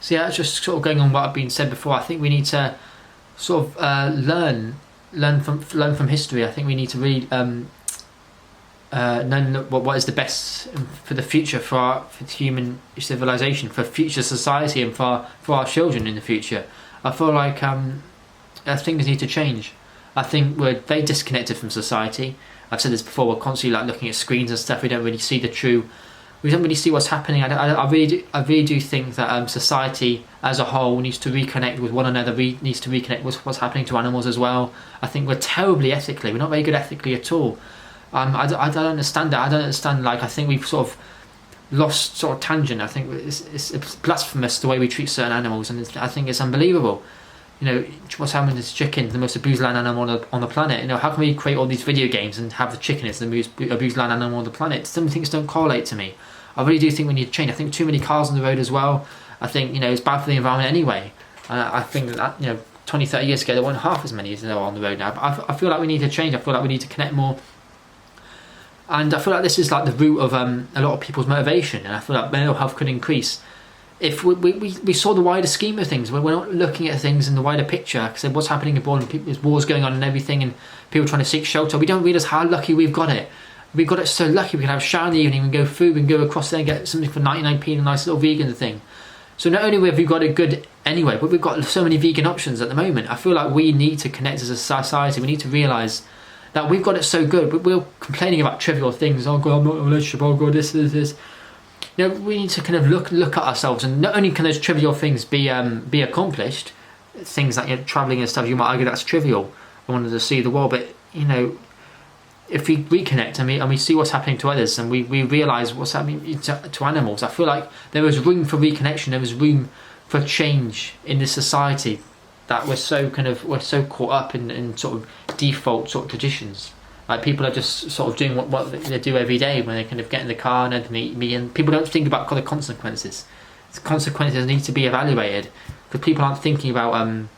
So yeah, just sort of going on what I've been said before. I think we need to sort of learn from history. I think we need to really know what is the best for the future for human civilization, for future society, and for our children in the future. I feel like things need to change. I think we're very disconnected from society. I've said this before. We're constantly like looking at screens and stuff. We don't really see we don't really see what's happening. I really do think that society as a whole needs to reconnect with one another. Needs to reconnect with what's happening to animals as well. I think we're terribly ethically. We're not very good ethically at all. I don't understand that. I don't understand. Like, I think we've sort of lost sort of tangent. I think it's blasphemous the way we treat certain animals, and I think it's unbelievable. You know, what's happening to chicken, the most abused land animal on the planet. You know, how can we create all these video games and have the chicken as the most abused land animal on the planet? Some things don't correlate to me. I really do think we need to change. I think too many cars on the road as well. I think, you know, it's bad for the environment anyway. I think that, you know, 20, 30 years ago there weren't half as many as there are on the road now. But I feel like we need to change. I feel like we need to connect more. And I feel like this is like the root of a lot of people's motivation. And I feel like mental health could increase if we saw the wider scheme of things. We're not looking at things in the wider picture, because what's happening abroad, and there's wars going on and everything, and people trying to seek shelter. We don't realise how lucky we've got it. We've got it so lucky. We can have a shower in the evening, we can go food, we can go across there and get something for 99p, a nice little vegan thing. So not only have we got it good anyway, but we've got so many vegan options at the moment. I feel like we need to connect as a society. We need to realise that we've got it so good, but we're complaining about trivial things. Oh God, I'm not in a relationship. Oh God, this. You know, we need to kind of look at ourselves, and not only can those trivial things be accomplished, things like, you know, travelling and stuff. You might argue that's trivial. I wanted to see the world, but you know, if we reconnect and we see what's happening to others, and we realise what's happening to animals, I feel like there is room for reconnection. There is room for change in this society that we're so caught up in sort of default sort of traditions. Like, people are just sort of doing what they do every day when they kind of get in the car and then meet me, and people don't think about the consequences. The consequences need to be evaluated, because people aren't thinking about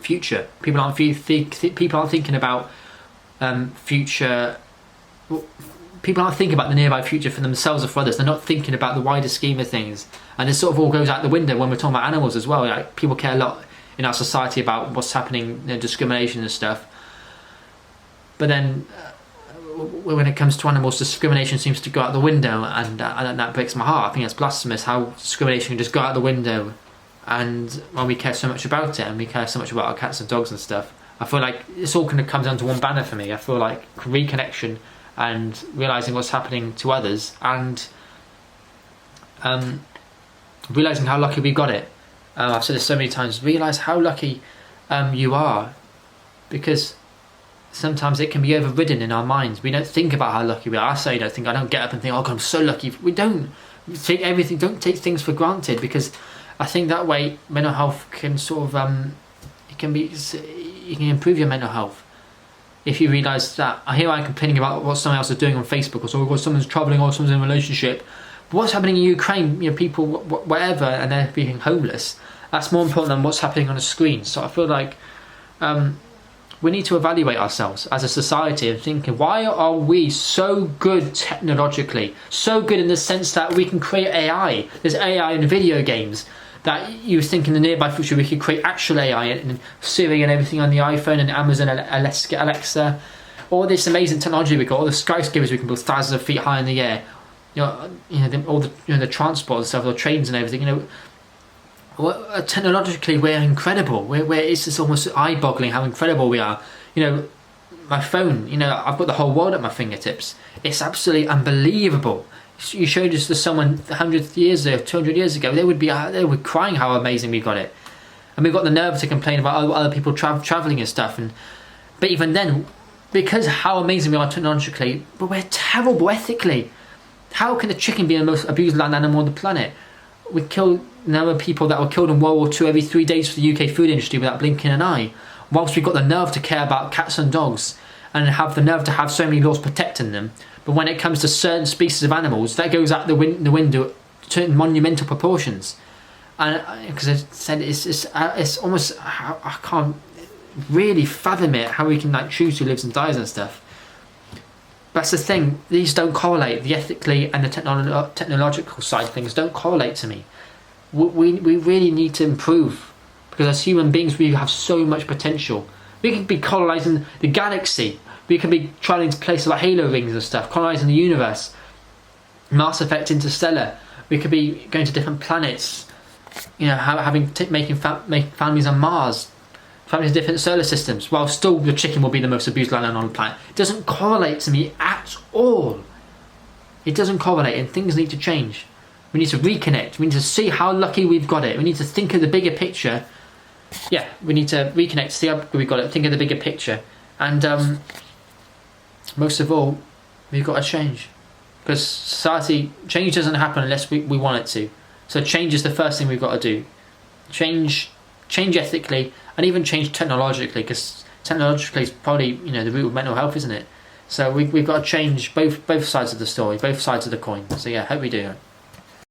future. People aren't thinking about future. People aren't thinking about the nearby future for themselves or for others. They're not thinking about the wider scheme of things, and it sort of all goes out the window when we're talking about animals as well. Like, people care a lot in our society about what's happening, you know, discrimination and stuff. But then, when it comes to animals, discrimination seems to go out the window, and that breaks my heart. I think it's blasphemous how discrimination can just go out the window, and when we care so much about it, and we care so much about our cats and dogs and stuff. I feel like it's all kind of comes down to one banner for me. I feel like reconnection and realising what's happening to others, and realising how lucky we got it. I've said this so many times. Realise how lucky you are, because sometimes it can be overridden in our minds. We don't think about how lucky we are. I don't get up and think, oh God, I'm so lucky. We don't take everything, don't take things for granted, because I think that way mental health can sort of, you can improve your mental health. If you realise that, here I am complaining about what someone else is doing on Facebook, or so, oh, someone's travelling, or someone's in a relationship. But what's happening in Ukraine, you know, people, whatever, and they're being homeless, that's more important than what's happening on a screen. So I feel like we need to evaluate ourselves as a society and thinking, why are we so good technologically? So good in the sense that we can create AI. There's AI in video games that you think in the nearby future we could create actual AI, and Siri and everything on the iPhone, and Amazon and Alexa. All this amazing technology we got, all the skyscrapers we can build thousands of feet high in the air. All the transport and stuff, the trains and everything. You know, technologically we're incredible. It's just almost eye-boggling how incredible we are. You know, my phone. You know, I've got the whole world at my fingertips. It's absolutely unbelievable. You showed this to someone 100 years ago, 200 years ago, they would be crying how amazing we got it, and we've got the nerve to complain about other people travelling and stuff. But even then, because how amazing we are technologically, but we're terrible ethically. How can a chicken be the most abused land animal on the planet? We kill number of people that were killed in World War II every 3 days for the UK food industry without blinking an eye, whilst we've got the nerve to care about cats and dogs, and have the nerve to have so many laws protecting them. But when it comes to certain species of animals, that goes out the window to monumental proportions. And because I said, it's almost, I can't really fathom it, how we can like choose who lives and dies and stuff. That's the thing, these don't correlate. The ethically and the technological side of things don't correlate to me. we really need to improve, because as human beings we have so much potential. We could be colonising the galaxy. We could be travelling to places like Halo rings and stuff, colonising the universe. Mass Effect Interstellar. We could be going to different planets. You know, making families on Mars, families in different solar systems. While still the chicken will be the most abused animal on the planet. It doesn't correlate to me at all. It doesn't correlate, and things need to change. We need to reconnect. We need to see how lucky we've got it. We need to think of the bigger picture. Yeah, we need to reconnect, see how we've got it, think of the bigger picture. And most of all, we've got to change. Because society, change doesn't happen unless we want it to. So change is the first thing we've got to do. Change ethically, and even change technologically, because technologically is probably, you know, the root of mental health, isn't it? So we've got to change both sides of the story, both sides of the coin. So yeah, hope we do.